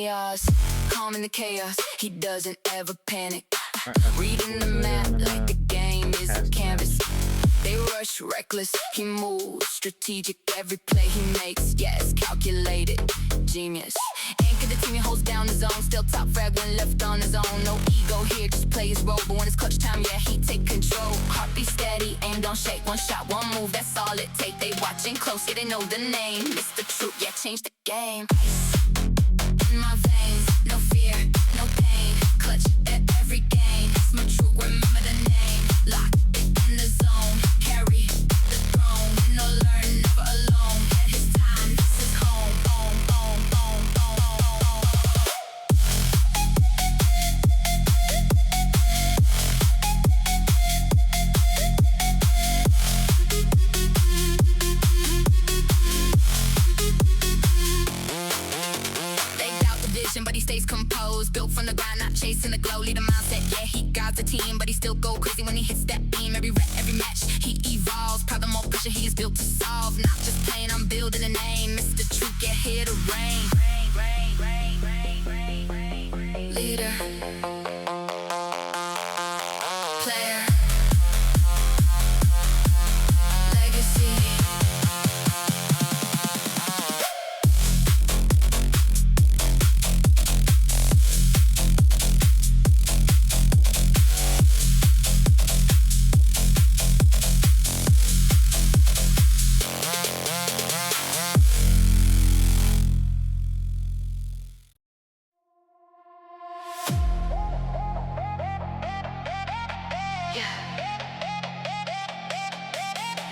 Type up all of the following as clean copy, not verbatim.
chaos, calm in the chaos. He doesn't ever panic. Reading the map like the game is a canvas. They rush reckless, he moves strategic. Every play he makes, yes, calculated, genius. Anchor the team, he holds down the zone. Still top frag when left on his own. No ego here, just play his role. But when it's clutch time, yeah, he take control. Heartbeat steady, aim don't shake. One shot, one move, that's all it take. They watching close, yeah, they know the name. MrTrueC, yeah, change the game. Ice in my veins, no fear, no pain. Clutch at every game. MrTrueC, remember the name. Lock it in the zone. Carry the throne. Win or learn, never alone. At his time, this is home. Boom, boom, boom, boom, but he stays composed. Built from the ground, not chasing the glow. Lead a mindset, yeah, he guides the team, but he still go crazy when he hits that beam. Every rep, every match, he evolves. Problem more pressure, he is built to solve. Not just playing, I'm building a name. MrTrueC, get here to reign. Leader, player, legacy.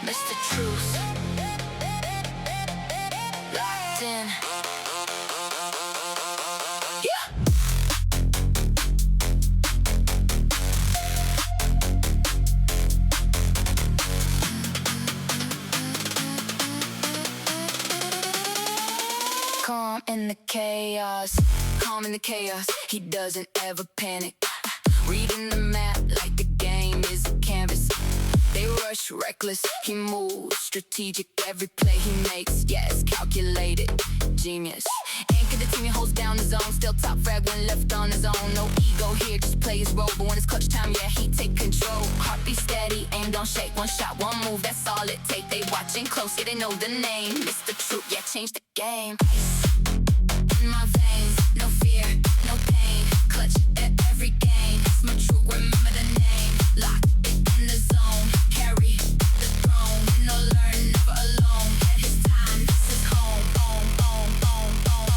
MrTrueC, locked in. Yeah. Calm in the chaos, calm in the chaos. He doesn't ever panic. Reading the map like the game is a canvas. They rush reckless, he moves strategic. Every play he makes, yes, calculated, genius. Anchor the team, he holds down the zone. Still top frag when left on his own. No ego here, just play his role. But when it's clutch time, yeah, he take control. Heartbeat steady, aim don't shake. One shot, one move, that's all it take. They watching close, yeah, they know the name. MrTrueC, yeah, change the game. Ice in my veins, no fear, no pain. Clutch at every game. MrTrueC, remember the name. Lock it in the zone. Carry the throne. Win or learn, never alone. At his time, this is home. Boom, boom, boom, boom,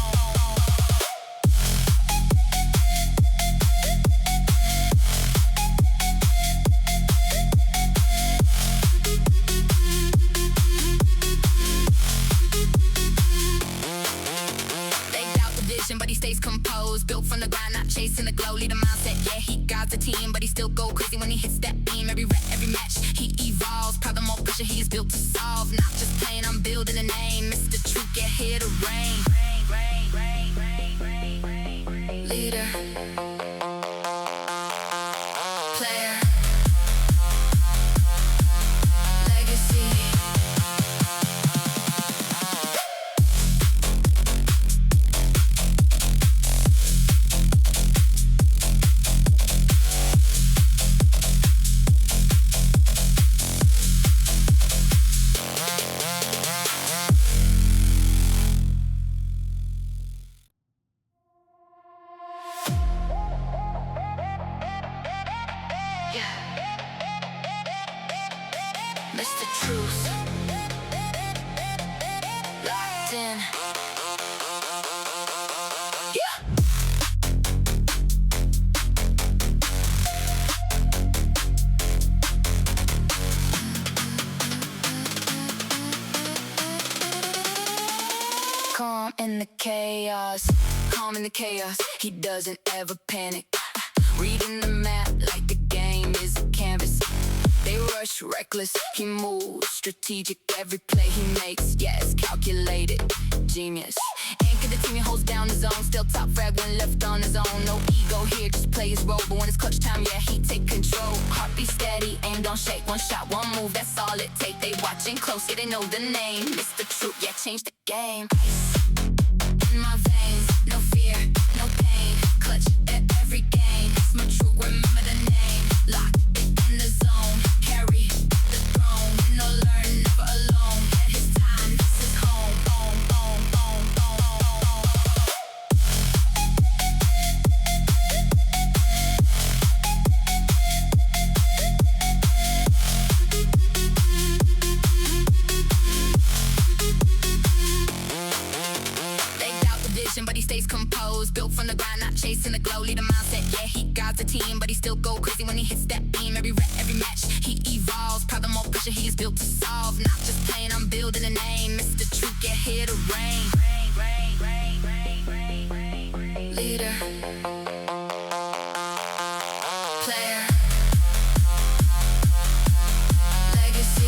They doubt the vision, but he stays composed. Built from the ground, not chasing the glow. Lead a mindset, yeah, he guides the team, but he still go crazy when he hits that beam. Every rep, every match, he evolves. Problem more pressure, he is built to solve. Not just playing, I'm building a name. MrTrueC, get here to reign. Leader, player, legacy. MrTrueC, locked in. Yeah. Calm in the chaos, calm in the chaos. He doesn't ever panic. Reading the map like the game is a canvas. They rush reckless, he moves strategic. Every play he makes, yes, calculated, genius. Anchor the team, he holds down the zone. Still top frag when left on his own. No ego here, just play his role. But when it's clutch time, yeah, he take control. Heartbeat steady, aim don't shake. One shot, one move, that's all it take. They watching close, yeah, they know the name. MrTrueC, yeah, change the game. Ice in my veins, no fear, no stays composed, built from the ground, not chasing the glow. Lead a mindset, yeah, he guides the team, but he still go crazy when he hits that beam. Every rep, every match, he evolves. Problem or pressure, he is built to solve. Not just playing, I'm building a name. MrTrueC, get here to reign. Leader, player, legacy.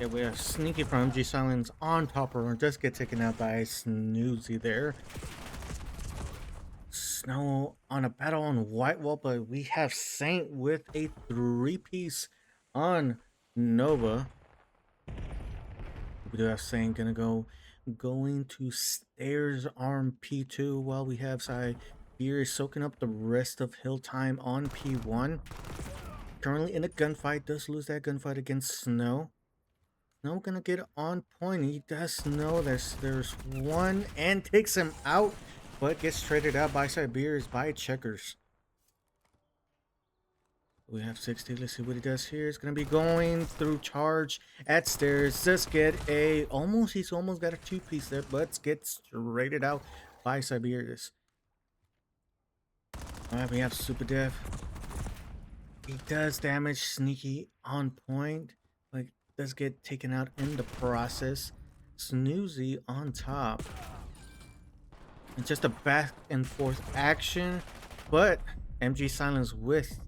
Yeah, we have Sneaky from MG Silence on top of her. Just get taken out by Snoozy there. Snow on a battle on White Wall, but we have Saint with a 3-piece on Nova. We do have Saint going to stairs on P2 while we have Siberia soaking up the rest of hill time on P1. Currently in a gunfight, does lose that gunfight against Snow. Snow gonna get on point. He does know there's one and takes him out, but gets traded out by Siberia's by Checkers. We have 60. Let's see what he does here. It's gonna be going through charge at stairs. Just get a he's almost got a 2-piece there, but gets traded out by Siberia's. Alright, we have Super Def. He does damage. Sneaky on point. Like, does get taken out in the process. Snoozy on top. And just a back and forth action, but MG Silence with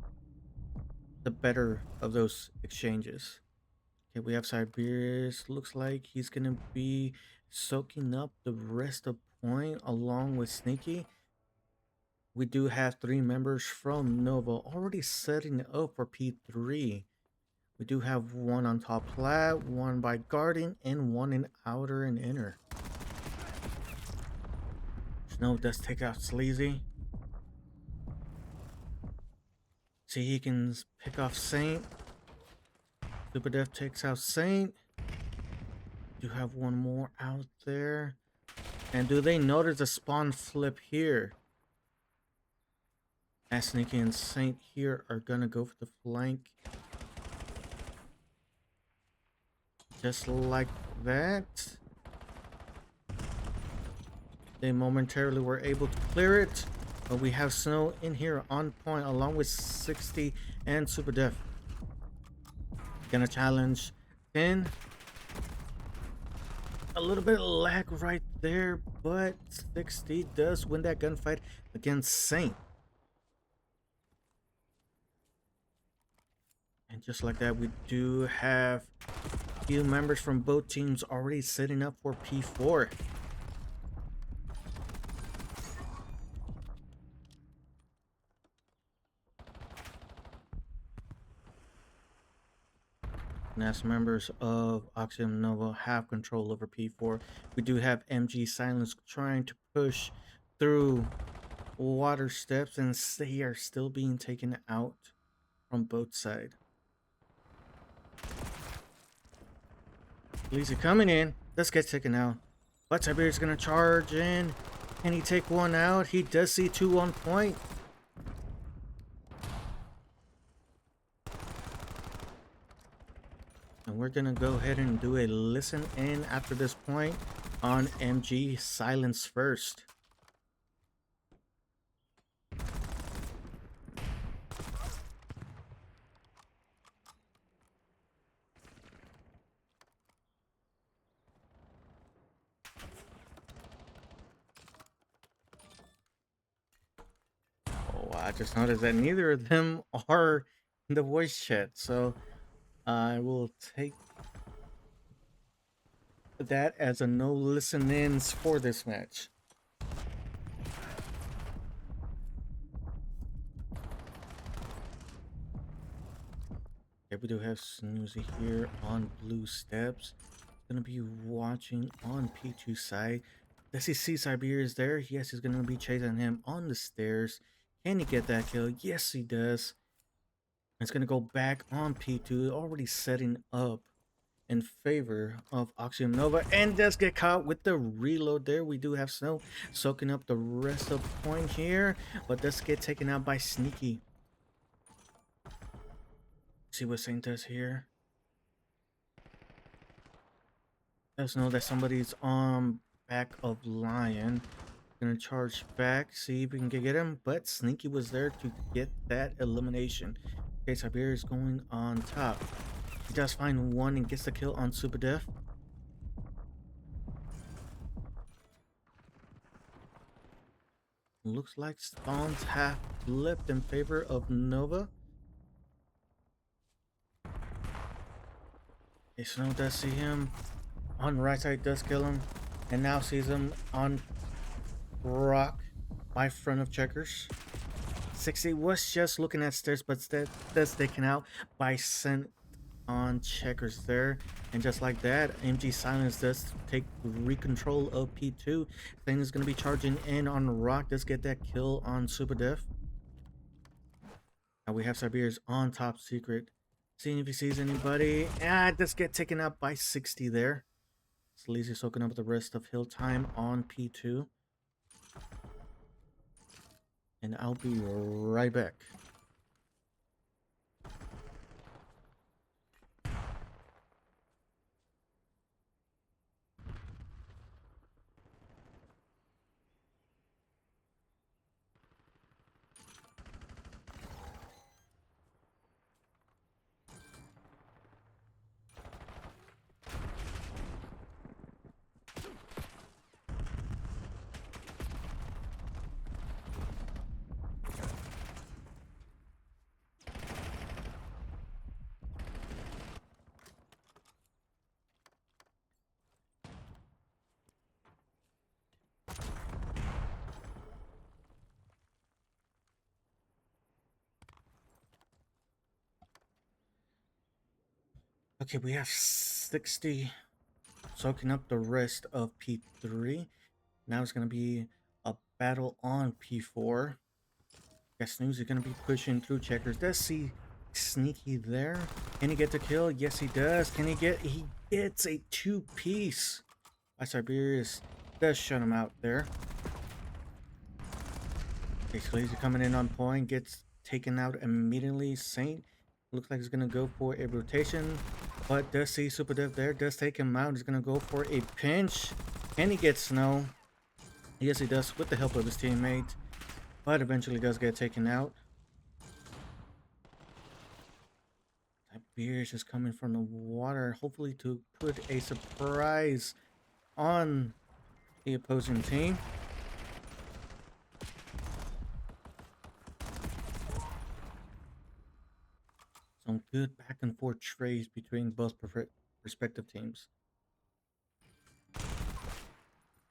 the better of those exchanges. Okay, we have Siberius. Looks like he's gonna be soaking up the rest of point along with Sneaky. We do have 3 members from Nova already setting up for P3. We do have one on top plat, one by guarding, and one in outer and inner. Snow does take out Sleazy. See, he can pick off Saint. Super Def takes out Saint. Do have one more out there. And do they notice a spawn flip here? As Sneaky and Saint here are gonna go for the flank. Just like that. They momentarily were able to clear it. But we have Snow in here on point along with 60 and Super Def. Gonna challenge 10. A little bit of lag right there, but 60 does win that gunfight against Saint. And just like that, we do have a few members from both teams already setting up for P4. And as members of Axiom Nova have control over P4, we do have MG Silence trying to push through water steps, and they are still being taken out from both sides. Lisa coming in. Let's get taken out. But Tiberius gonna charge in. Can he take one out? He does see 2 on point. And we're gonna go ahead and do a listen in after this point on MG Silence first. I just noticed that neither of them are in the voice chat, so I will take that as a no listen-ins for this match. Yeah, we do have Snoozy here on blue steps. Gonna be watching on P2 side. Does he see Siberia is there? Yes, he's gonna be chasing him on the stairs. Can he get that kill? Yes, he does. It's gonna go back on P2, already setting up in favor of Axiom Nova, and does get caught with the reload there. We do have Snow soaking up the rest of point here, but does get taken out by Sneaky. See what Saint does here. Does know that somebody's on back of Lion. Gonna charge back, see if we can get him, but Sneaky was there to get that elimination. Okay, Siberia is going on top. He does find one and gets the kill on Super Def. Looks like spawns have flipped in favor of Nova. Okay, Snow does see him on right side, does kill him, and now sees him on rock by front of Checkers. 60 was just looking at stairs, but that's taken out by Scent on Checkers there. And just like that, MG Silence does take recontrol of P2. Thing is going to be charging in on rock. Does get that kill on Super Def. Now we have Siberia's on top secret. Seeing if he sees anybody. Does get taken out by 60 there. Sleazy soaking up the rest of hill time on P2. And I'll be right back. Okay, we have 60 soaking up the rest of P3. Now it's going to be a battle on P4. Guess Snooze is going to be pushing through Checkers. Does see Sneaky there? Can he get the kill? Yes, he does. Can he get... He gets a two-piece. By Siberius does shut him out there. Okay, Sleazy coming in on point. Gets taken out immediately. Saint looks like he's going to go for a rotation. But does see Super Dev there. Does take him out. He's going to go for a pinch. Can he get Snow? Yes, he does with the help of his teammate. But eventually does get taken out. That beer is just coming from the water. Hopefully to put a surprise on the opposing team. Some good back and forth trades between both respective teams.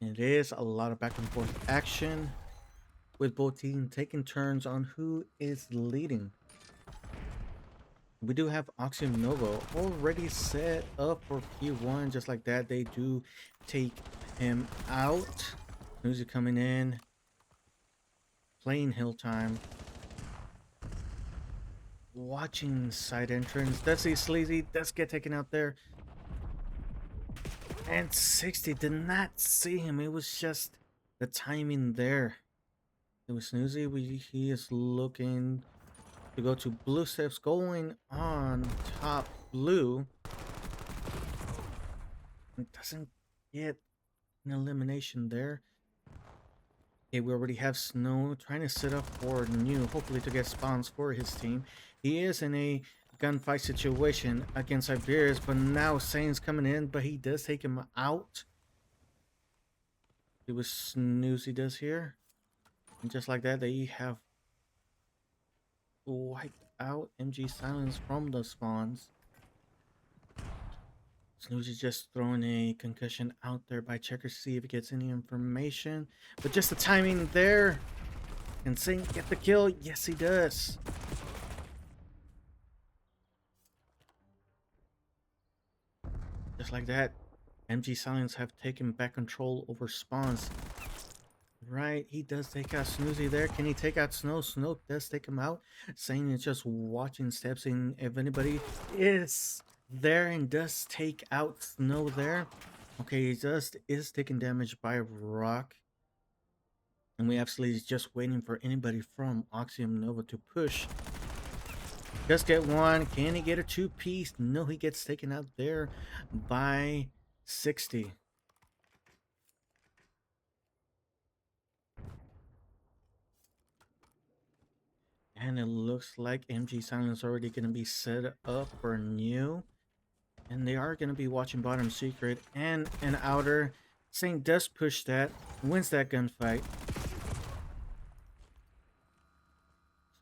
It is a lot of back and forth action, with both teams taking turns on who is leading. We do have Axiom Nova already set up for P1. Just like that, they do take him out. Snoozy coming in, playing hill time, watching side entrance. Does see Sleazy, does get taken out there. And 60 did not see him. It was just the timing there. It was Snoozy. He is looking to go to blue steps, going on top blue. It doesn't get an elimination there. Okay, we already have Snow trying to set up for new, hopefully to get spawns for his team. He is in a gunfight situation against Siberius, but now Saint's coming in, but he does take him out. It was Snoozy does here. And just like that, they have wiped out MG Silence from the spawns. Snoozy just throwing a concussion out there by Checker to see if he gets any information. But just the timing there. Can Saint get the kill? Yes, he does. Just like that, MG Silence have taken back control over spawns. Right, he does take out Snoozy there. Can he take out Snow? Snow does take him out. Saint is just watching steps, and if anybody is there and does take out Snow there. Okay, he just is taking damage by Rock. And we absolutely just waiting for anybody from Axiom Nova to push. Just get one. Can he get a two-piece? No, he gets taken out there by 60. And it looks like MG Silence already going to be set up for new. And they are going to be watching bottom secret and an outer. Saint does push that, wins that gunfight.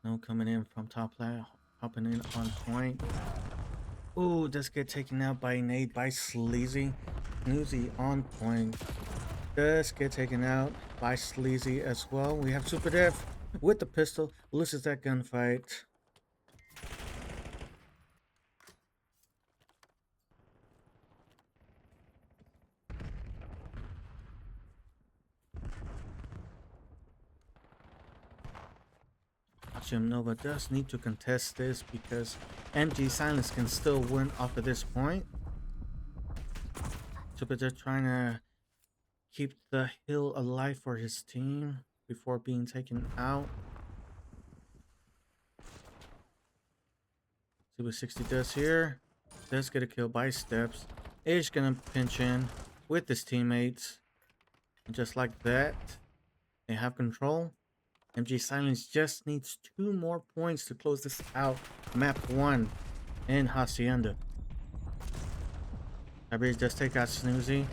Snow coming in from top left, hopping in on point. Ooh, does get taken out by Nate, by Sleazy. Snoozy on point. Does get taken out by Sleazy as well. We have Super Def with the pistol, loses that gunfight. Axiom Nova does need to contest this because MG Silence can still win off of this point. Super Def trying to keep the hill alive for his team before being taken out. See what 60 does here. Does get a kill by Steps. Is gonna pinch in with his teammates. And just like that, they have control. MG Silence just needs 2 more points to close this out. Map 1 in Hacienda. Tiberius does take out Snoozy.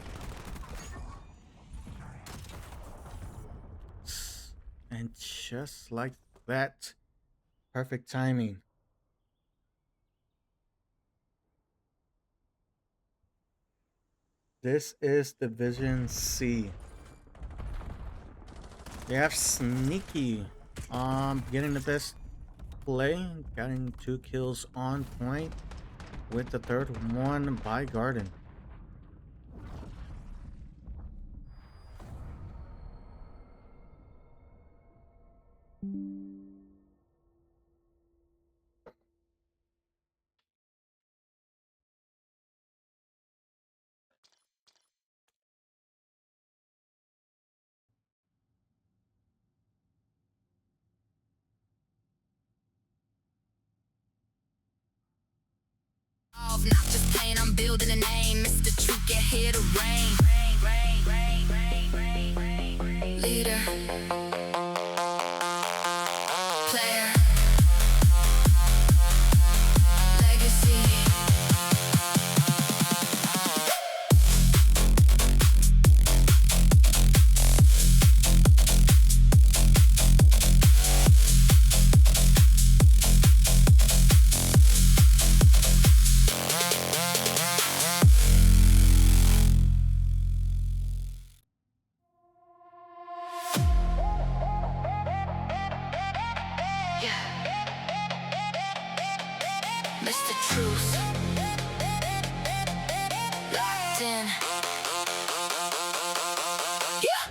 And just like that, perfect timing. This is Division C. They have Sneaky getting the best play, getting 2 kills on point, with the third one by Garden. Not just playing, I'm building a name. MrTrueC, get here to reign. Leader, player, legacy. MrTrueC, locked in. Yeah.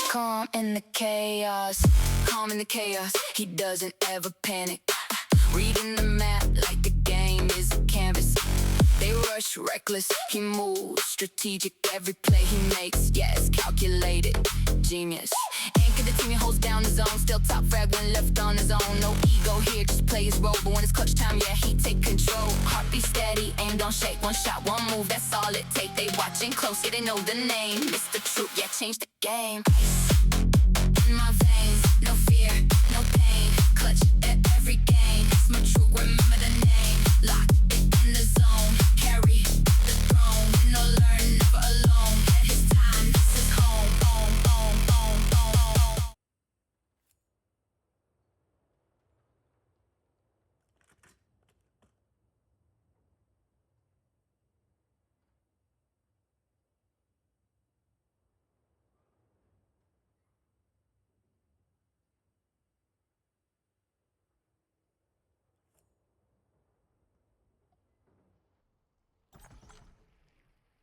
Calm in the chaos, calm in the chaos. He doesn't ever panic. Reading the map like the game is a canvas. They rush reckless, he moves strategic. Every play he makes, yeah, it's calculated. Genius. Anchor the team, he holds down the zone. Still top frag when left on his own. No ego here, just play his role. But when it's clutch time, yeah, he take control. Heartbeat steady, aim don't shake. One shot, one move, that's all it take. They watching close, yeah, they know the name. MrTrueC, yeah, change the game. Ice in my veins, no fear, no pain. Clutch at every game. MrTrueC, remember the name. Lock it in the zone.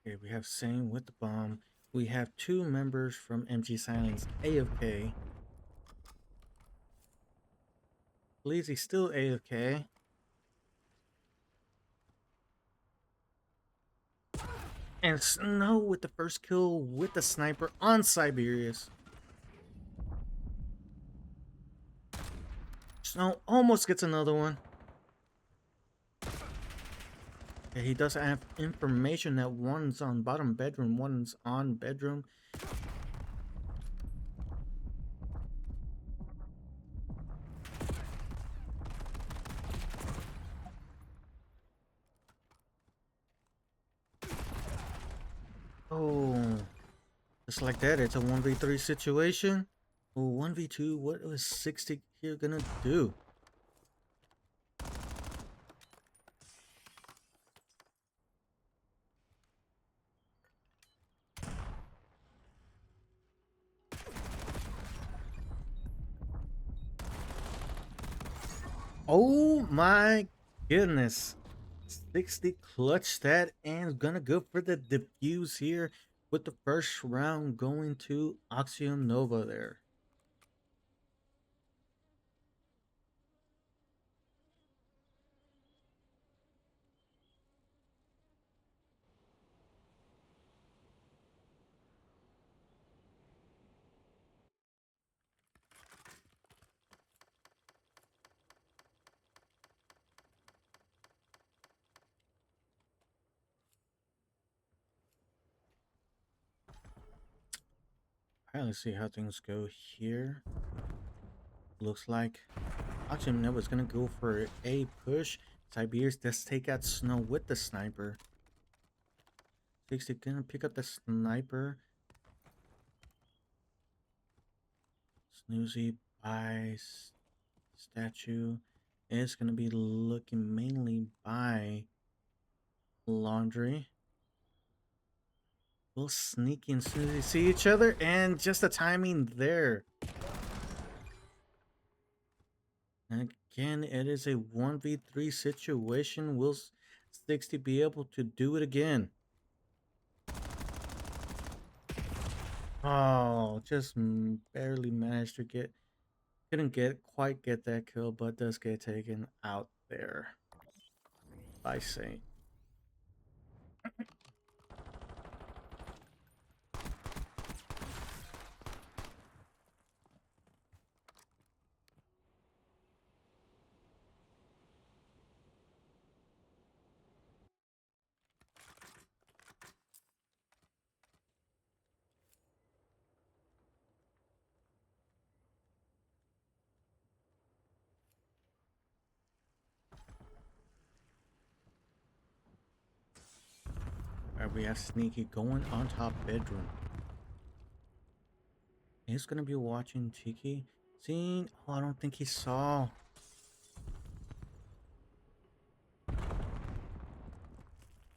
Okay, we have Sane with the bomb. We have two members from MG Silence AFK. Believes he's still AFK. And Snow with the first kill with the sniper on Siberius. Snow almost gets another one. Yeah, he does have information that one's on bottom bedroom, one's on bedroom. Oh, just like that, it's a 1v3 situation. Oh, 1v2, what was 60 here gonna do? Oh my goodness. 60 clutch that and gonna go for the defuse here with the first round going to Axiom Nova there. Alright, let's see how things go here. Looks like Axiom Nova's gonna go for a push. Siberius does take out Snow with the sniper. 60 gonna pick up the sniper. Snoozy by statue is gonna be looking mainly by laundry. We'll sneak in as soon as they see each other, and just the timing there. And again, it is a 1v3 situation. Will 60 be able to do it again? Oh, just barely managed to get, couldn't quite get that kill, but does get taken out there by Saint. Alright, we have Sneaky going on top bedroom. He's gonna be watching Tiki. Seeing, oh, I don't think he saw. I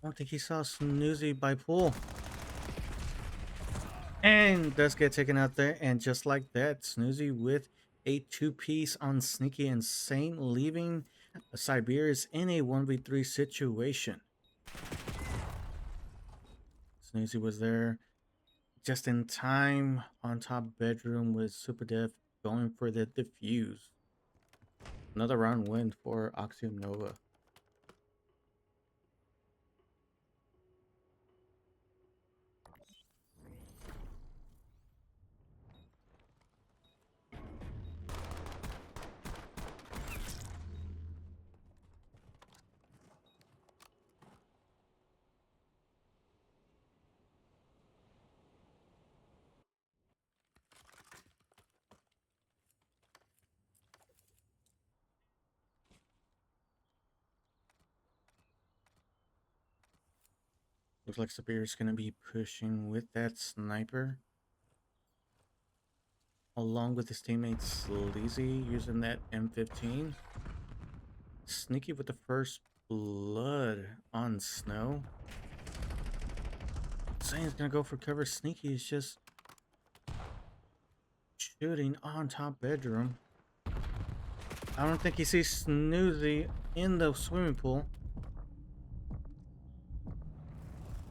don't think he saw Snoozy by pool. And does get taken out there. And just like that, Snoozy with a two-piece on Sneaky and Saint, leaving Siberius in a 1v3 situation. Snoozy was there just in time on top bedroom with Super Def going for the defuse. Another round win for Axiom Nova. Looks like Sabir's gonna be pushing with that sniper. Along with his teammate Sleazy using that M15. Sneaky with the first blood on Snow. Saying he's gonna go for cover. Sneaky is just shooting on top bedroom. I don't think he sees Snoozy in the swimming pool.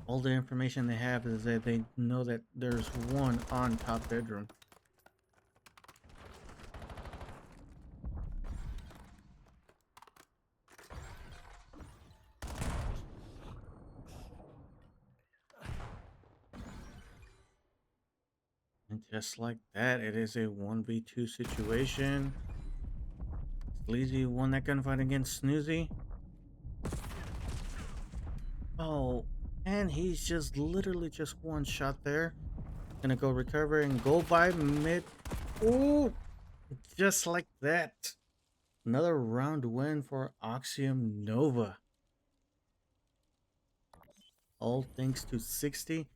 All the information they have is that they know that there's one on top bedroom. And just like that, it is a 1v2 situation. Sleazy won that gunfight against Snoozy. Oh, and he's just literally just one shot there. Gonna go recover and go by mid. Ooh, just like that. Another round win for Axiom Nova. All thanks to 60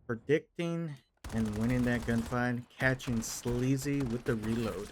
predicting and winning that gunfight, catching Sleazy with the reload.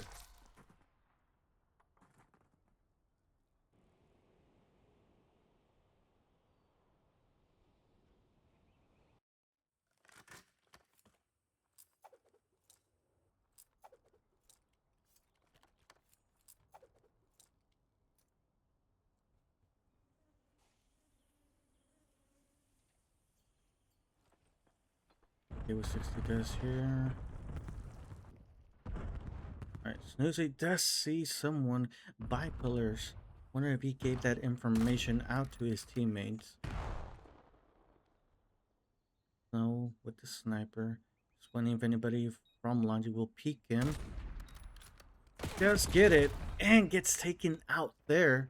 Okay, what 60 does here. Alright, Snoozy does see someone by pillars. Wonder if he gave that information out to his teammates. No, with the sniper. Just wondering if anybody from Laundry will peek him. Does get it and gets taken out there.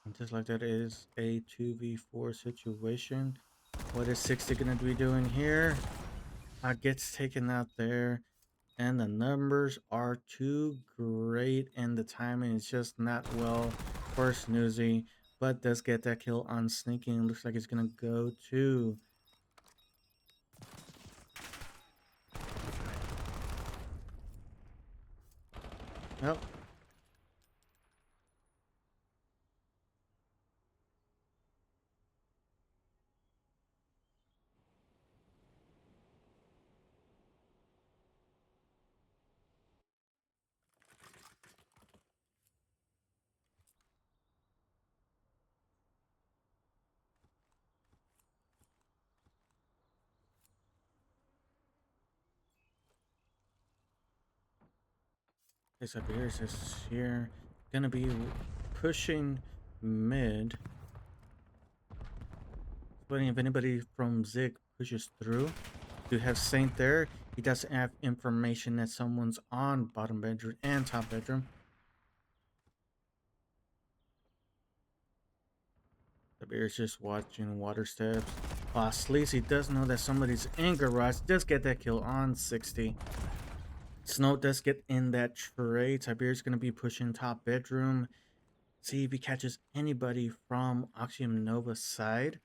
And just like that, it is a 2v4 situation. What is 60 gonna be doing here? Gets taken out there. And the numbers are too great, and the timing is just not well for Snoozy, but does get that kill on sneaking. Looks like it's gonna go to oh. Okay, so Beers is here, gonna be pushing mid. Waiting if anybody from Zig pushes through. Do have Saint there. He doesn't have information that someone's on bottom bedroom and top bedroom. The Bear's just watching water steps. Sleazy does know that somebody's in garage. Does get that kill on 60. Snow does get in that trade. Tiberius gonna be pushing top bedroom. See if he catches anybody from Axiom Nova's side.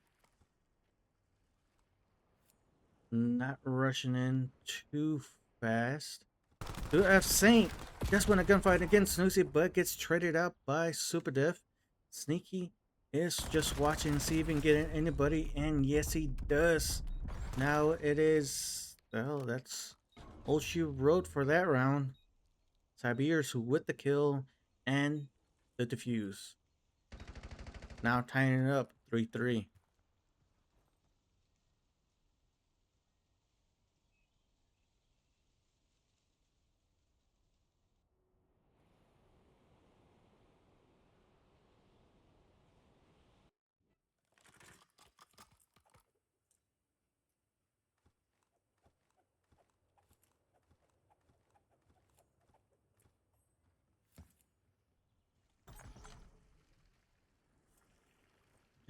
Not rushing in too fast. Do have Saint. Just win a gunfight against Snoozy, but gets traded out by Super Def. Sneaky is just watching, see if he can get anybody, and yes, he does. Now it is, well, that's all she wrote for that round. Tiberius with the kill and the defuse. Now tying it up 3-3.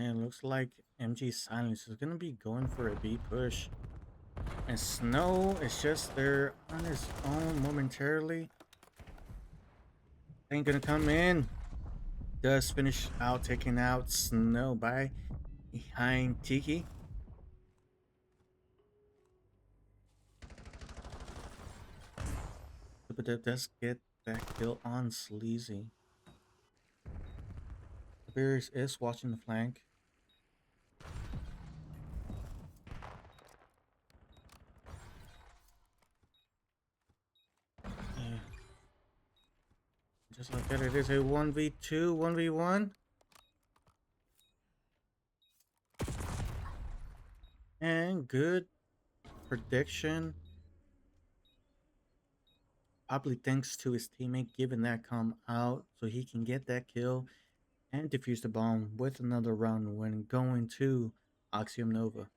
And it looks like MG Silence is going to be going for a B push. And Snow is just there on his own momentarily. Ain't going to come in. Does finish out taking out Snow by behind Tiki. But it does get that kill on Sleazy. Bears is watching the flank. Just like that, it is a 1v2, 1v1. And good prediction. Probably thanks to his teammate giving that come out so he can get that kill and defuse the bomb with another round win going to Axiom Nova.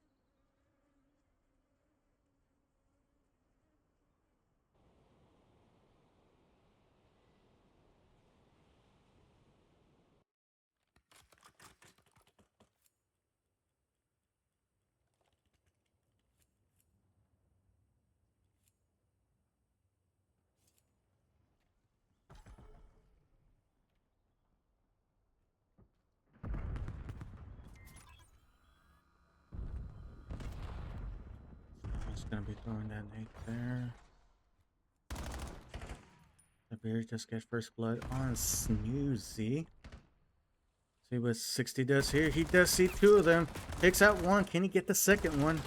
He's gonna be throwing that nade there. The Bears just get first blood on Snoozy. See what 60 does here. He does see two of them. Takes out one. Can he get the second one?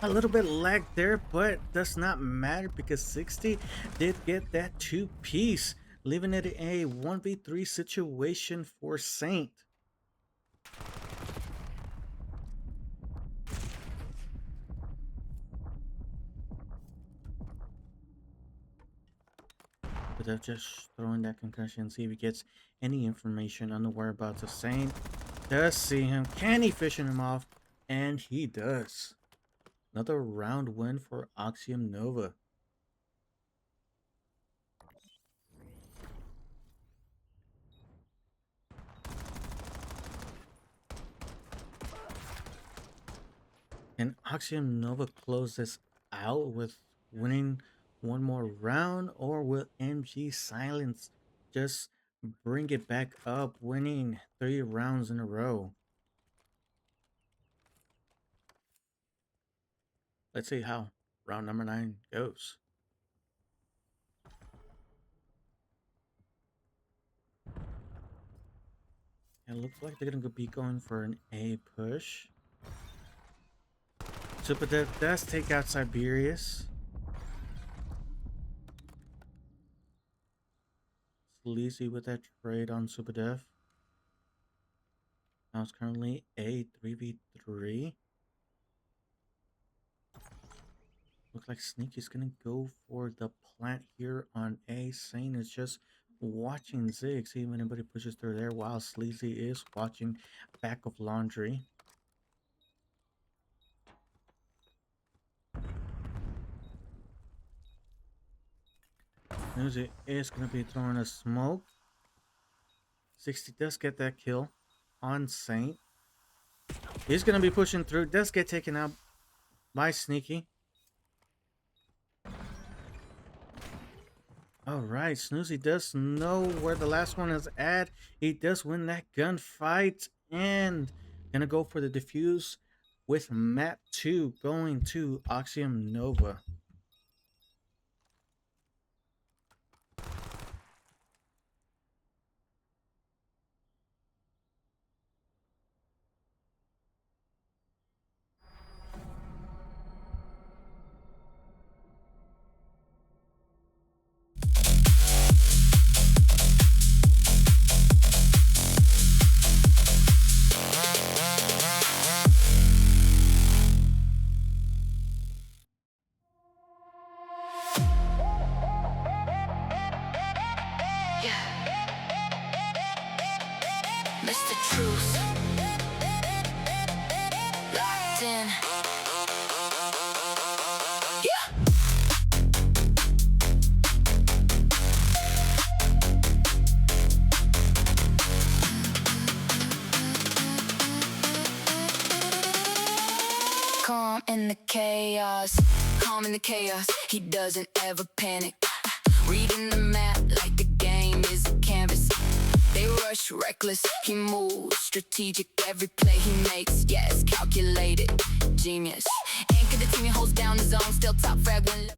A little bit lag there, but does not matter because 60 did get that two-piece, leaving it a 1v3 situation for Saint. But they're just throwing that concussion, see if he gets any information on the whereabouts of Saint. Does see him. Can he fishing him off? And he does. Another round win for Axiom Nova. And Axiom Nova close this out with winning one more round, or will MG Silence just bring it back up, winning 3 rounds in a row? Let's see how round number 9 goes. It looks like they're gonna be going for an A push. Super Death does take out Siberius. Sleazy with that trade on Super Death. Now it's currently a 3v3. Looks like Sneaky's gonna go for the plant here on A. Sane is just watching Zig, see if anybody pushes through there, while Sleazy is watching back of laundry. Uzi is gonna be throwing a smoke. 60 does get that kill on Saint. He's gonna be pushing through, does get taken out by Sneaky. Alright, Snoozy does know where the last one is at. He does win that gunfight and gonna go for the defuse with map 2 going to Axiom Nova. MrTrueC, locked in. Yeah. Calm in the chaos, calm in the chaos. He doesn't ever panic. Reading the map like the game is a canvas. They rush reckless, he moves strategic. Every play he makes, yeah, it's calculated. Genius. Anchor the team, he holds down the zone. Still top frag when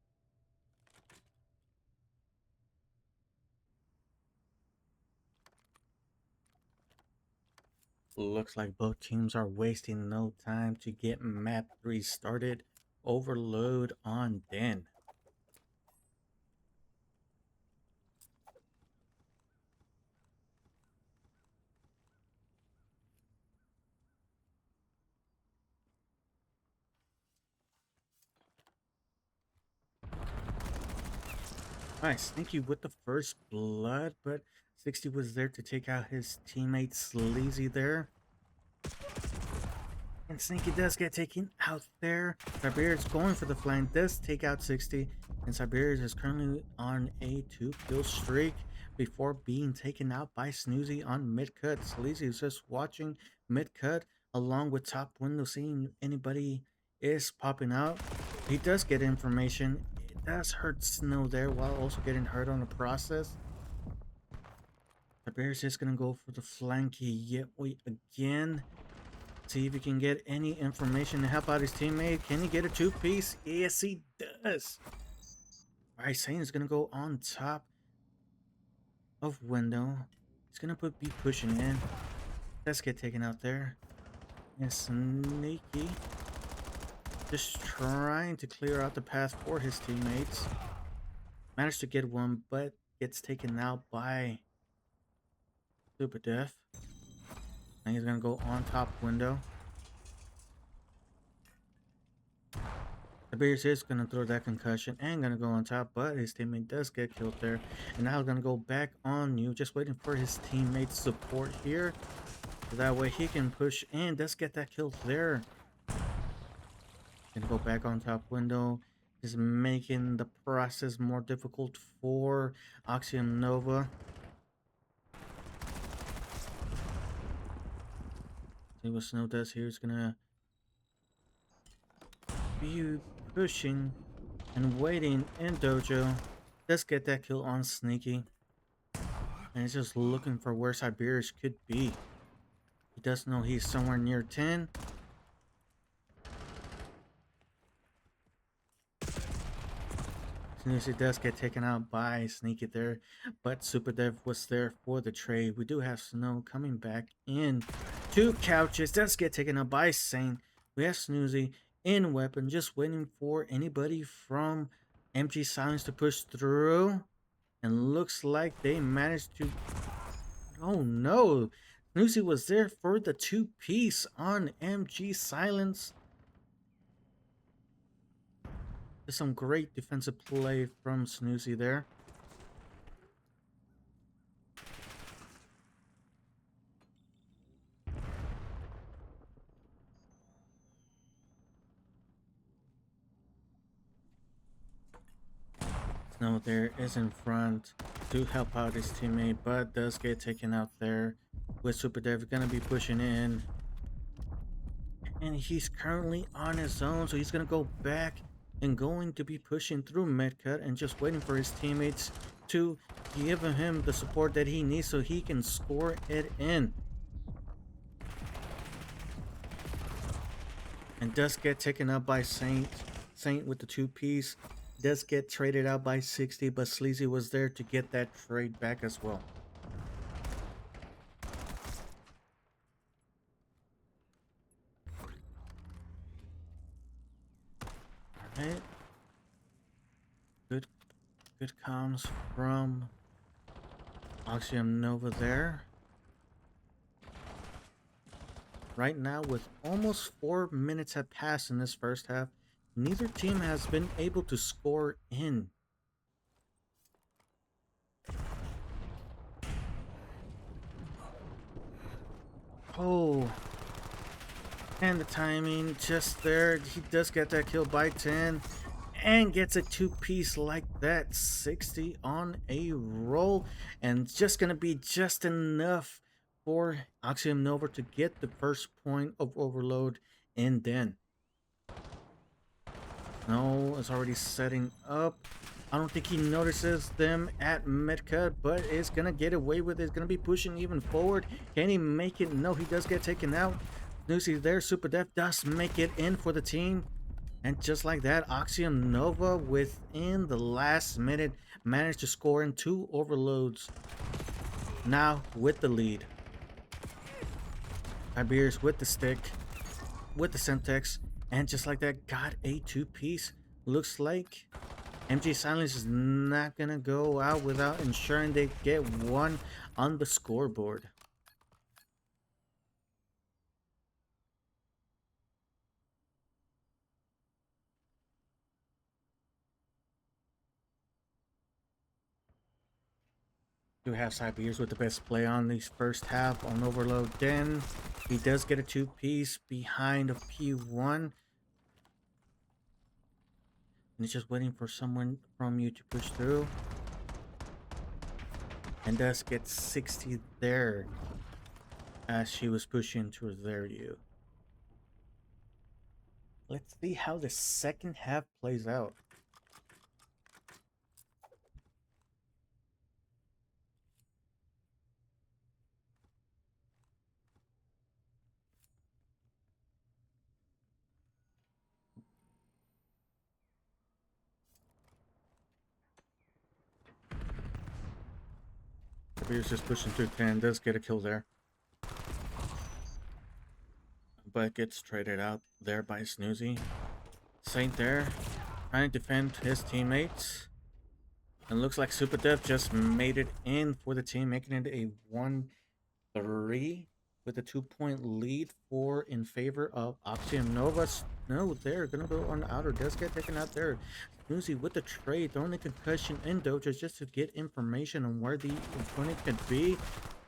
Looks like both teams are wasting no time to get map 3 started. Overload on Den. Alright, Sneaky with the first blood, but 60 was there to take out his teammate Sleazy there. And Sneaky does get taken out there. Siberius going for the flank, does take out 60. And Siberius is currently on a 2-kill streak before being taken out by Snoozy on mid-cut. Sleazy is just watching mid-cut along with top window, seeing anybody is popping out. He does get information. It does hurt Snow there while also getting hurt on the process. Siberius is going to go for the flank yet again. See if he can get any information to help out his teammate. Can he get a 2-piece? Yes, he does. Alright, Sane is going to go on top of window. He's going to be pushing in. Let's get taken out there. And Sneaky just trying to clear out the path for his teammates. Managed to get one, but gets taken out by Super Def. And he's going to go on top window. Siberius is going to throw that concussion and going to go on top, but his teammate does get killed there. And now he's going to go back on you, just waiting for his teammate's support here. So that way he can push in. Does get that kill there. Going to go back on top window. Is making the process more difficult for Axiom Nova. See what Snow does here. He's going to be pushing and waiting in dojo. Let's get that kill on Sneaky. And he's just looking for where Siberius could be. He does know he's somewhere near 10. Sneaky does get taken out by Sneaky there, but Super Dev was there for the trade. We do have Snow coming back in. 2 couches does get taken out by Sane. We have Snoozy in weapon, just waiting for anybody from MG Silence to push through. And looks like they managed to... Oh no! Snoozy was there for the 2-piece on MG Silence. There's some great defensive play from Snoozy there. Snow there is in front to help out his teammate, but does get taken out there. With Super Dev gonna be pushing in. And he's currently on his own, so he's gonna go back and going to be pushing through midcut and just waiting for his teammates to give him the support that he needs so he can score it in. And does get taken up by Saint with the 2-piece. Does get traded out by 60, but Sleazy was there to get that trade back as well. Alright. Good comms from Axiom Nova there. Right now, with almost 4 minutes have passed in this first half, neither team has been able to score in. Oh, and the timing just there. He does get that kill by 10 and gets a 2-piece like that. 60 on a roll, and just gonna be just enough for Axiom Nova to get the first point of overload in den. No, it's already setting up. I don't think he notices them at midcut, but is gonna get away with it. It's gonna be pushing even forward. Can he make it? No, he does get taken out. Lucy there. Super Def does make it in for the team. And just like that, Axiom Nova within the last minute managed to score in 2 overloads. Now with the lead. Tiberius with the stick, with the Semtex, and just like that got a 2-piece. Looks like MG Silence is not gonna go out without ensuring they get 1 on the scoreboard. Do have Siberius with the best play on these first half on overload. Then he does get a 2-piece behind a P1. And he's just waiting for someone from you to push through. And does get 60 there as she was pushing towards their you. Let's see how the second half plays out. Siberius just pushing through 10, does get a kill there. But gets traded out there by Snoozy. Saint there, trying to defend his teammates. And looks like Super Dev just made it in for the team, making it a 1-3 with a 2-point lead in favor of Axiom. Nova. No, they're gonna go on the outer. Does get taken out there. Snoozy with the trade, throwing the concussion in Doja just to get information on where the opponent could be.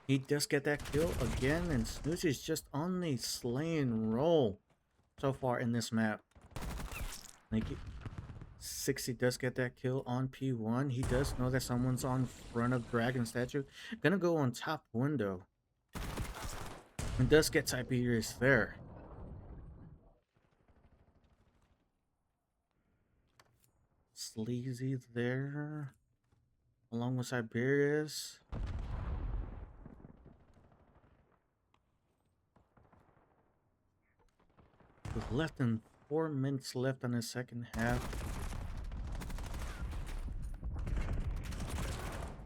He does get that kill again, and Snoozy's just on the slaying roll so far in this map. Thank you. 60 does get that kill on P1. He does know that someone's on front of Dragon Statue. Gonna go on top window. And does get Tiberius there. Sleazy there. Along with Tiberius. With less than 4 minutes left on the second half.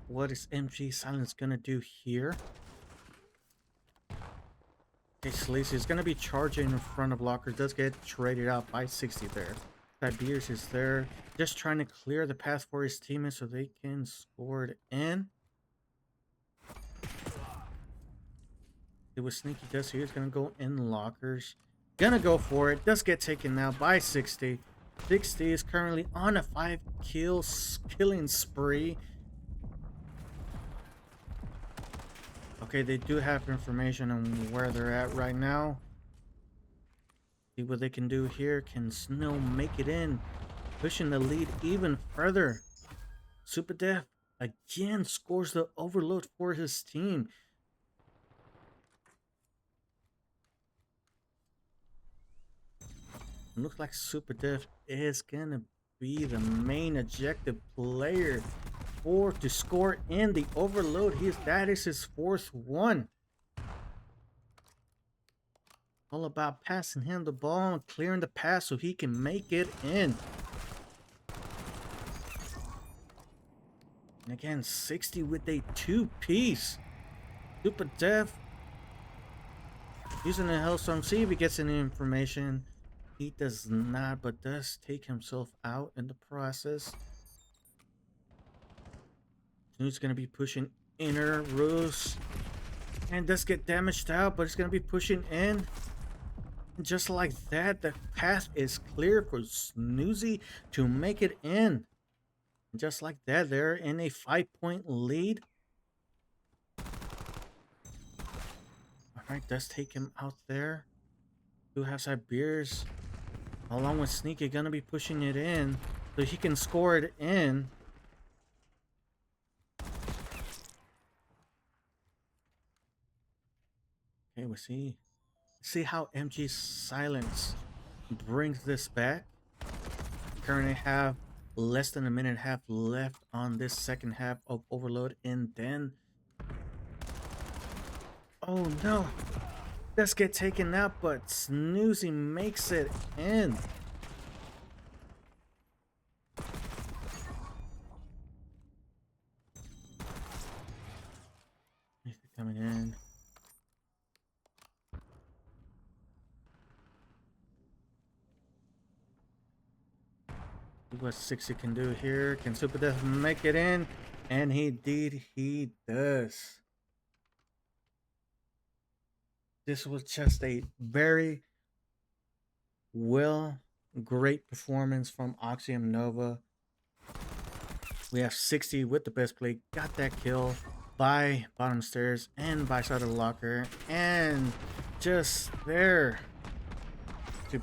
What is MG Silence gonna do here? Okay, Sleazy is gonna be charging in front of Locker. Does get traded out by 60 there. Tiberius is there, just trying to clear the path for his teammates so they can score it in. It was Sneaky Dust here. He's gonna go in Lockers. Gonna go for it. Does get taken out by 60. 60 is currently on a 5-kill killing spree. Okay, they do have information on where they're at right now. See what they can do here. Can Snow make it in? Pushing the lead even further. Super Def again scores the overload for his team. Looks like Super Def is gonna be the main objective player to score in the overload. That is his 4th one. All about passing him the ball and clearing the pass so he can make it in. And again, 60 with a 2-piece. Super Def using the Hellstorm. See if he gets any information. He does not, but does take himself out in the process. He's going to be pushing inner Roos. And does get damaged out, but it's going to be pushing in. And just like that, the path is clear for Snoozy to make it in. And just like that, they're in a 5-point lead. Alright, does take him out there. Do have Siberius along with Sneaky gonna be pushing it in so he can score it in. Okay, we'll see how MG Silence brings this back. Currently have less than a minute and a half left on this second half of Overload, and then oh no, let's get taken out, but Snoozy makes it in. Coming in. What 60 can do here. Can Super Death make it in? And he does. This was just a very great performance from Axiom Nova. We have 60 with the best play. Got that kill. by bottom stairs and by side of the locker, and just there to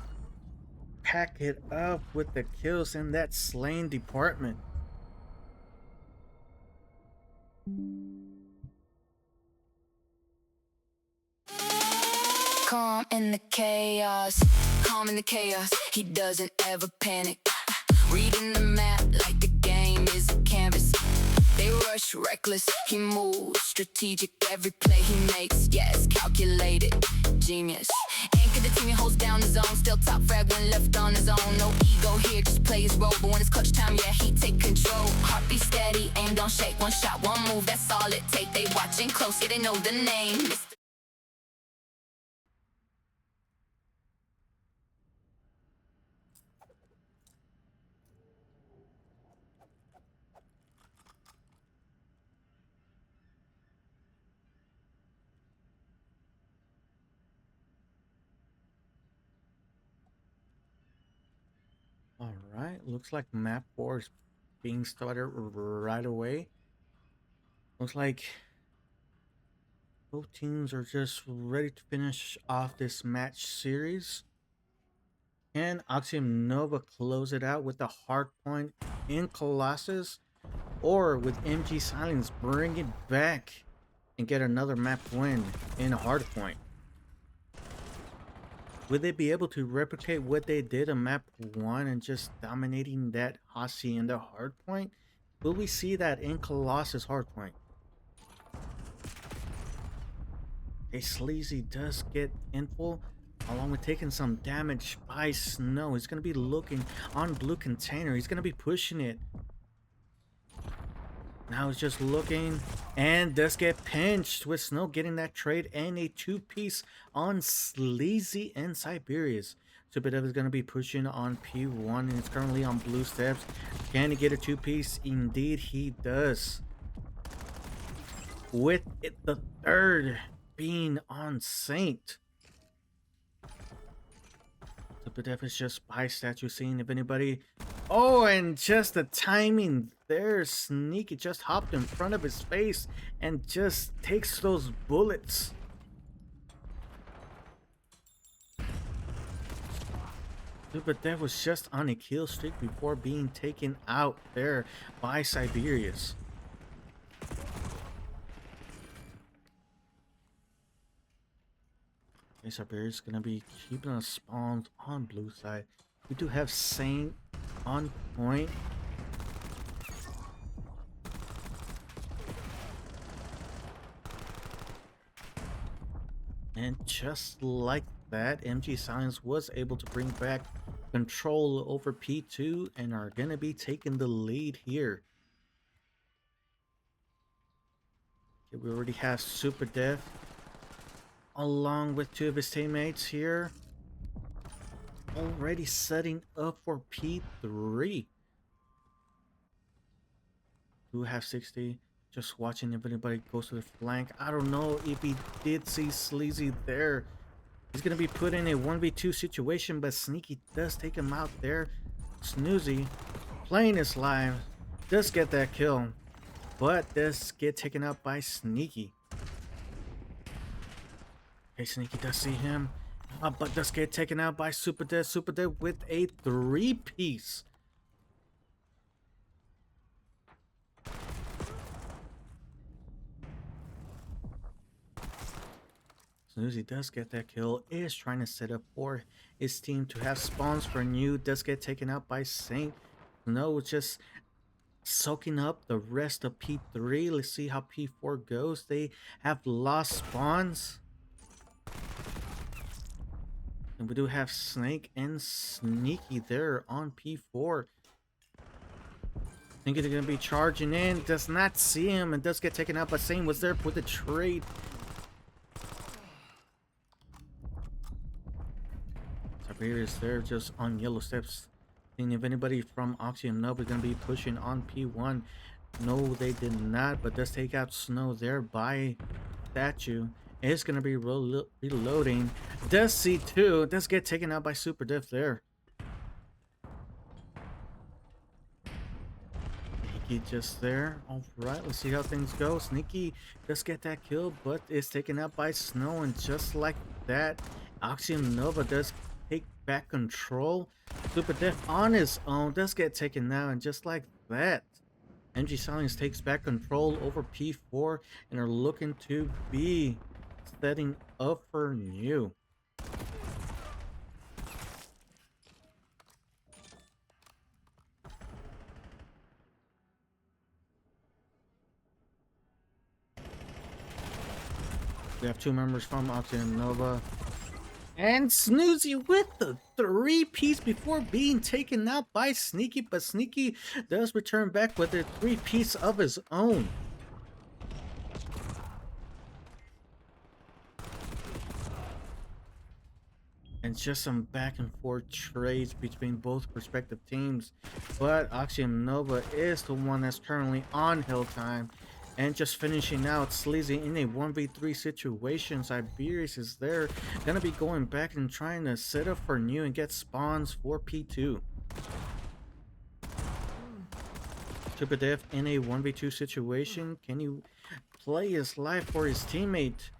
pack it up with the kills in that slain department. Calm in the chaos, calm in the chaos. He doesn't ever panic. Reading the map like the game is a canvas. They rush reckless, he moves strategic. Every play he makes, yeah, it's calculated. Genius. Anchor the team, he holds down the zone. Still top frag when left on his own. No ego here, just play his role. But when it's clutch time, yeah, he take control. Heartbeat steady, aim don't shake. One shot, one move, that's all it take. They watching close, yeah, they know the name. All right, looks like map 4 is being started right away. Looks like both teams are just ready to finish off this match series. Can Axiom Nova close it out with the Hardpoint in Colossus, or with MG Silence bring it back and get another map win in Hardpoint? Would they be able to replicate what they did on map 1 and just dominating that Hacienda Hardpoint? Will we see that in Colossus Hardpoint? A Sleazy does get info along with taking some damage by Snow. He's going to be looking on blue container. He's going to be pushing it. Now he's just looking and does get pinched with Snow getting that trade and a 2-piece on Sleazy and Siberius. Superdev is going to be pushing on P1 and it's currently on blue steps. Can he get a 2-piece? Indeed he does. With it, the third being on Saint. Superdev is just by statue seeing if anybody... Oh, and just the timing there. Sneaky just hopped in front of his face and just takes those bullets. Superdev was just on a kill streak before being taken out there by Siberius. Okay, Siberius is gonna be keeping us spawned on blue side. We do have Saint on point. And just like that, MG Silence was able to bring back control over P2 and are gonna be taking the lead here. Okay, we already have Superdev along with 2 of his teammates here, already setting up for P3. Do have 60. Just watching if anybody goes to the flank. I don't know if he did see Sleazy there. He's gonna be put in a 1v2 situation, but Sneaky does take him out there. Snoozy playing his live does get that kill, but does get taken out by Sneaky. Okay, Sneaky does see him, but does get taken out by Superdev. Superdev with a 3-piece. Snoozy does get that kill, is trying to set up for his team to have spawns for new, does get taken out by Saint. No, just soaking up the rest of P3. Let's see how P4 goes. They have lost spawns. And we do have Snake and Sneaky there on P4. Thinking they're going to be charging in. Does not see him and does get taken out, but Saint was there for the trade. Siberius there just on yellow steps. Seeing if anybody from Axiom Nova is going to be pushing on P1. No, they did not, but does take out Snow there by statue. Is going to be reloading. Does see 2. Does get taken out by Superdev there. He Sneaky just there. All right, let's see how things go. Sneaky does get that kill, but is taken out by Snow, and just like that, Axiom Nova does take back control. Super Def on his own does get taken out, and just like that, MG Silence takes back control over P4 and are looking to be setting up for new. We have two members from Axiom Nova. And Snoozy with the 3-piece before being taken out by Sneaky, but Sneaky does return back with a 3-piece of his own. And just some back and forth trades between both respective teams. But Axiom Nova is the one that's currently on hill time. And just finishing out Sleazy in a 1v3 situation. Siberius is there, gonna be going back and trying to set up for new and get spawns for P2. Super Def in a 1v2 situation. Can you play his life for his teammate?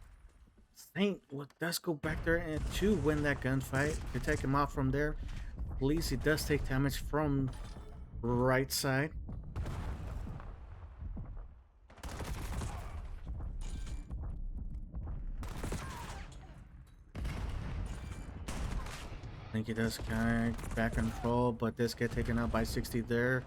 Saint does go back there and to win that gunfight. To take him out from there. Sleazy does take damage from right side. I think he does kind of back control, but this get taken out by 60 there.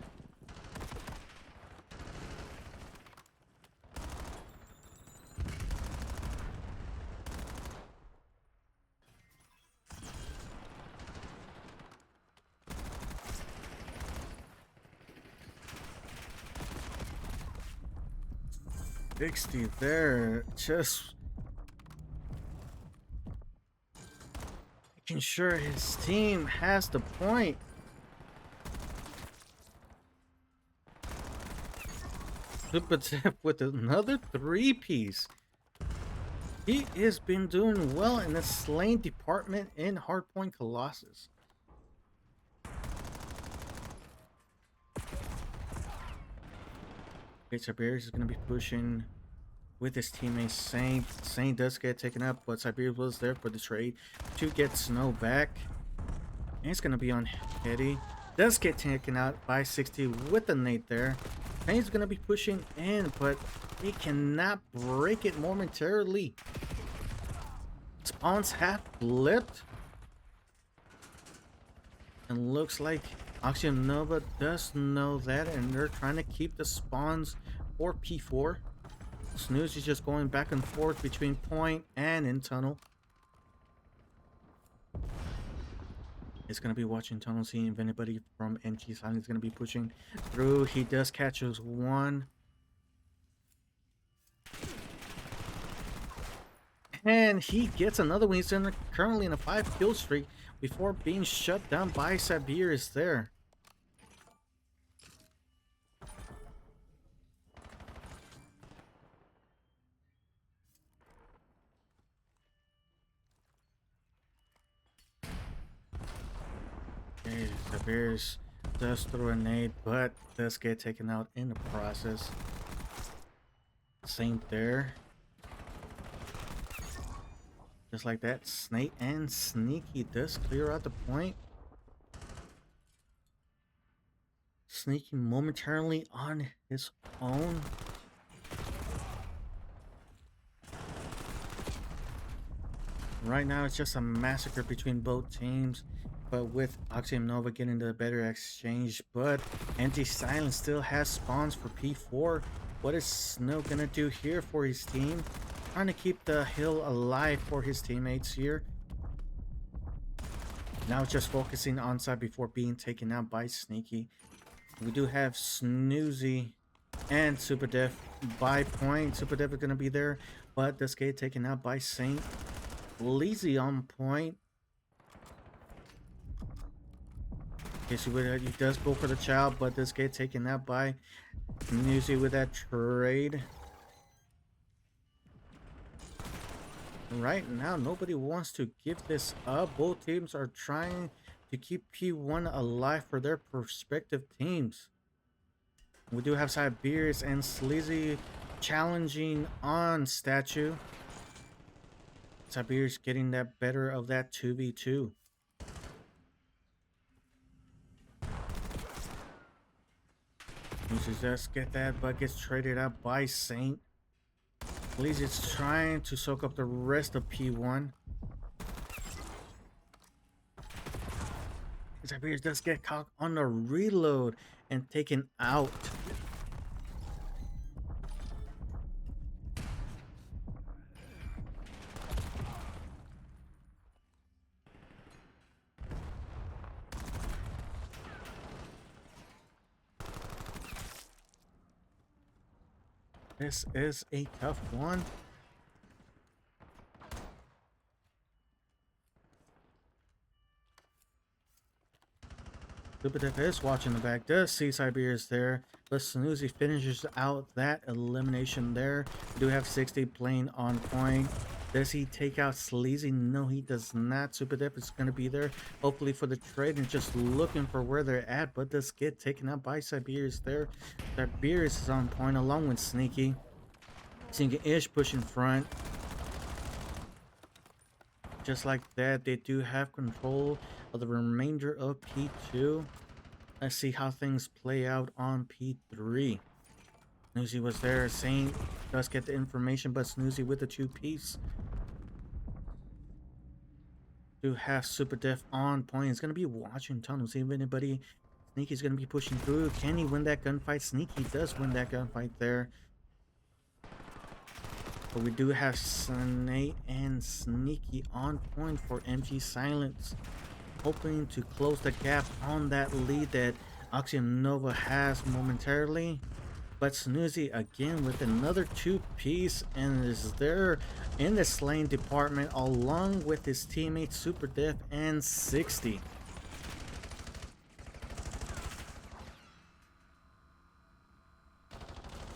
$60 there, just making sure his team has the point. Super Def with another 3-piece. He has been doing well in the slain department in Hardpoint Colossus. Okay, Siberius is going to be pushing with his teammate Saint. Saint does get taken up, but Siberius was there for the trade to get Snow back. And it's going to be on Hetty. Does get taken out by 60 with the nade there. And he's going to be pushing in, but he cannot break it momentarily. Spawns have flipped. And looks like Axiom Nova does know that, and they're trying to keep the spawns for P4. Snooze is just going back and forth between point and in tunnel. It's going to be watching tunnel, seeing if anybody from NG Silent is going to be pushing through. He does catch us one. And he gets another one. He's currently in a 5-kill streak before being shut down by Siberius there. Okay, Siberius does throw a nade, but does get taken out in the process. Saint there. Just like that, Snake and Sneaky does clear out the point. Sneaky momentarily on his own. Right now, it's just a massacre between both teams. But with Axiom Nova getting the better exchange, but NG Silent still has spawns for P4. What is Snow gonna do here for his team? Trying to keep the hill alive for his teammates here. Now just focusing on side before being taken out by Sneaky. We do have Snoozy and Super Def by point. Super Def is gonna be there, but this get taken out by Saint. Lazy on point. Okay, so he does go for the child, but this get taken out by Snoozy with that trade. Right now, nobody wants to give this up. Both teams are trying to keep P1 alive for their respective teams. We do have Siberius and Sleazy challenging on Statue. Siberius getting that better of that 2v2. He should just get that, but gets traded out by Saint. Sleazy is trying to soak up the rest of P1. Siberius does get caught on the reload and taken out. This is a tough one. Superdef is watching the back, does see Siberius there, but Snoozy finishes out that elimination there. We do have 60 playing on point. Does he take out Sleazy? No, he does not. Superdef is going to be there, hopefully for the trade, and just looking for where they're at, but does get taken out by Siberius there. Siberius is on point along with Sneaky. Sneaky-ish pushing front. Just like that, they do have control of the remainder of P2. Let's see how things play out on P3. Snoozy was there. Saint does get the information, but Snoozy with the 2-piece. Do have Super Def on point. He's going to be watching tunnels. See if anybody. Sneaky's going to be pushing through. Can he win that gunfight? Sneaky does win that gunfight there. But we do have Snake and Sneaky on point for MG Silence, hoping to close the gap on that lead that Axiom Nova has momentarily. But Snoozy again with another 2-piece and is there in the slaying department along with his teammates Super Def and 60.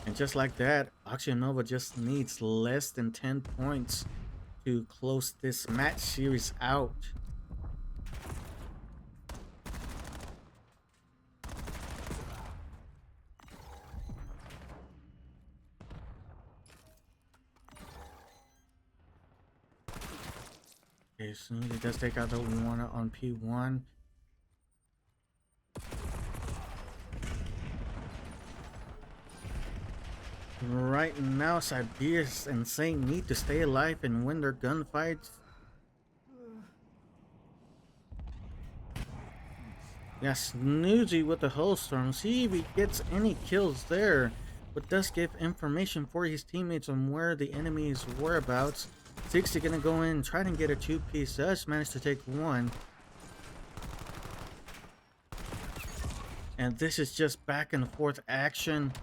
And just like that, Axiom Nova just needs less than 10 points to close this match series out. Okay, so he does take out the one on P1. Right now, Siberius and Saint need to stay alive and win their gunfights. Yeah, Snoozy with the Hellstorm. See if he gets any kills there, but does give information for his teammates on where the enemy's whereabouts. 60 gonna go in and try to get a 2-piece. Does manage to take one. And this is just back and forth action.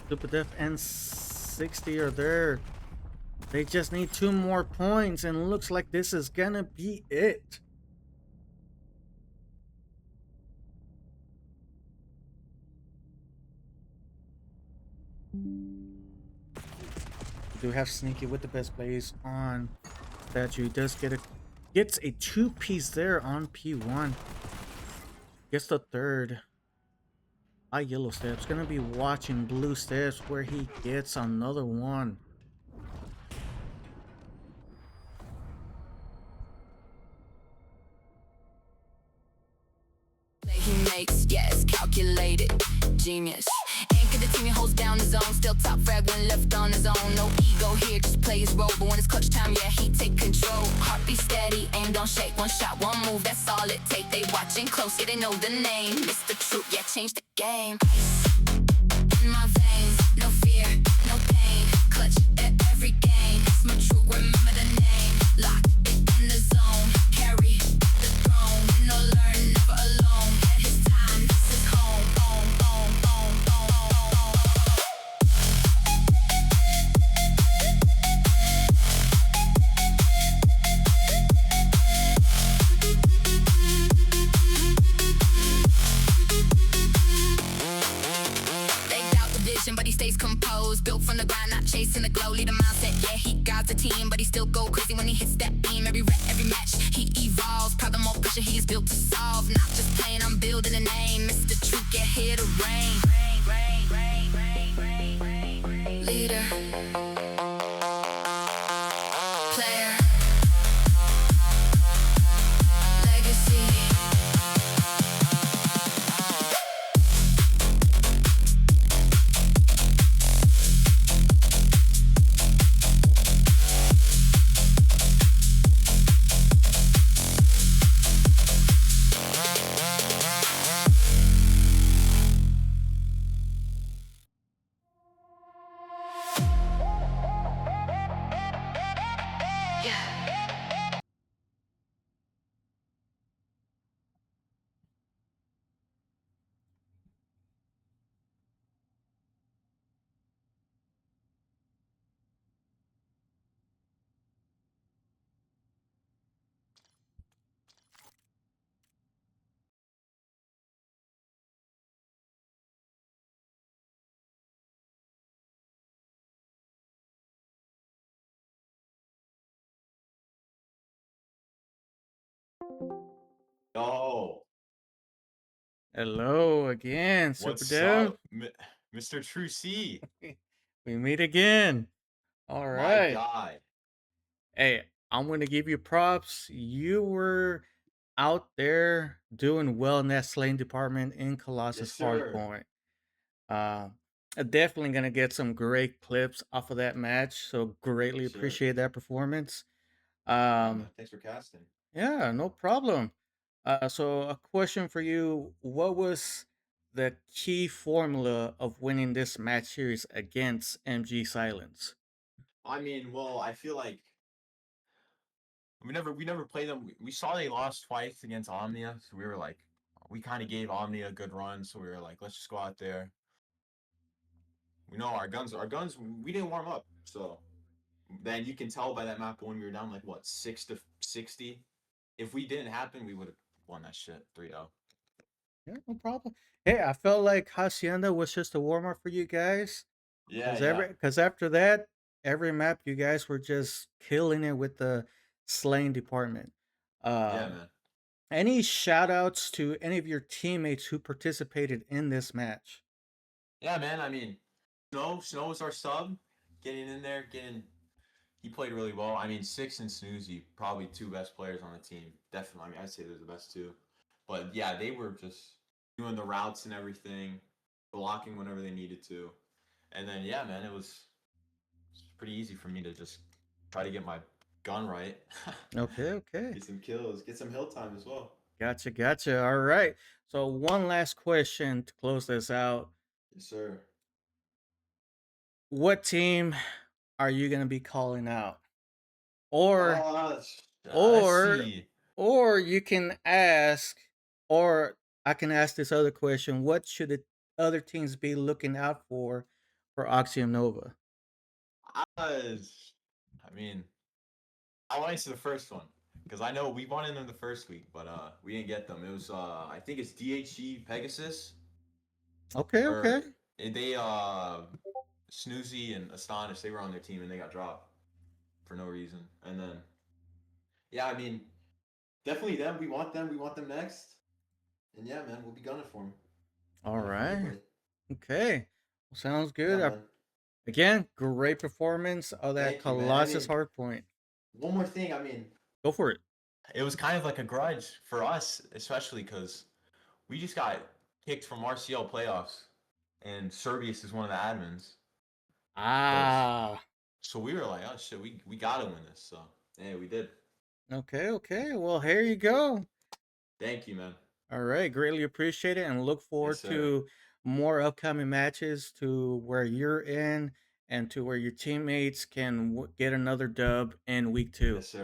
Super Def and 60 are there. They just need 2 more points and looks like this is gonna be it. We do have Sneaky with the best plays on Statue. Does gets a 2-piece there on P1. Gets the third. Yellow Steps gonna be watching Blue Steps where he gets another one. He makes, yes, calculated, genius. Anchor the team, he holds down the zone. Still top frag when left on his own. No ego here, just play his role. But when it's clutch time, yeah, he take control. Heartbeat steady, aim don't shake. One shot, one move, that's all it take. They watching close, yeah, they know the name. MrTrueC, yeah, change the game. In my veins, no fear, no pain. Clutch at every game. MrTrueC, remember the name. Lock it in the zone. Carry the throne. Win or learn, never alone. At his time, this is home. Boom, boom, boom, boom, but he stays composed. Built from the ground, not chasing the glow. Lead a mindset, yeah, he guides the team, but he still go crazy when he hits that beam. game, every rep, every match. He evolves, problem more pressure he is built to solve. Not just playing, I'm building a name. MrTrueC, get here to reign. Leader, player, legacy. Yeah. Yo, Hello again, Super what's Dev. up, Mr. True C? We meet again. All My right. guy. Hey, I'm going to give you props. You were out there doing well in that slaying department in Yes, Colossus sir. Hardpoint. Uh, definitely going to get some great clips off of that match. So greatly Yes, sir. appreciate that performance. Yeah, man. Um, Thanks for casting. yeah, no problem. So a question for you: what was the key formula of winning this match series against MG Silence? I mean, well, I feel like we never played them. We saw they lost twice against Omnia, so we were like, we kind of gave Omnia a good run, so we were like, let's just go out there. We know our guns. We didn't warm up, so then you can tell by that map when we were down like what 6-60. If we didn't happen, we would have won that shit 3-0. Yeah, no problem. Hey, I felt like Hacienda was just a warm up for you guys, Yeah, because yeah, after that, every map you guys were just killing it with the slaying department. yeah, Um, man. any shout outs to any of your teammates who participated in this match? Yeah, man. I mean, Snow was our sub, getting in there, getting. He played really well. I mean, Six and Snoozy, probably two best players on the team. Definitely. I mean, I'd say they're the best two. But yeah, they were just doing the routes and everything, blocking whenever they needed to. And then yeah, man, it's pretty easy for me to just try to get my gun right, Okay, okay. get some kills, get some hill time as well. Gotcha, gotcha. All right. So one last question to close this out. Yes, sir. What team are you gonna be calling out? Or Uh, let's or see. or you can ask, or I can ask this other question: what should the other teams be looking out for Axiom Nova? I mean, I'll answer the first one because I know we wanted them the first week, but we didn't get them. It was I think it's DHG Pegasus Okay, or okay. they Snoozy and Astonish, they were on their team and they got dropped for no reason. And then yeah, I mean definitely them. We want them. We want them next. And yeah, man, we'll be gunning for them. All Gunning for right. anybody. Okay. Well, sounds Yeah, good. man. Again, great performance of that Thank you, man. I Colossus mean, hard point. one more thing. I mean, Go for it. it was kind of like a grudge for us, especially because we just got kicked from RCL playoffs, and Servius is one of the admins. So, Ah. so we were like, oh shit, we gotta win this. So yeah, we did. Okay, okay. Well, here you go. Thank you, man. All right, greatly appreciate it and look Yes, forward sir. to more upcoming matches to where you're in and to where your teammates can get another dub in week 2. Yes, sir.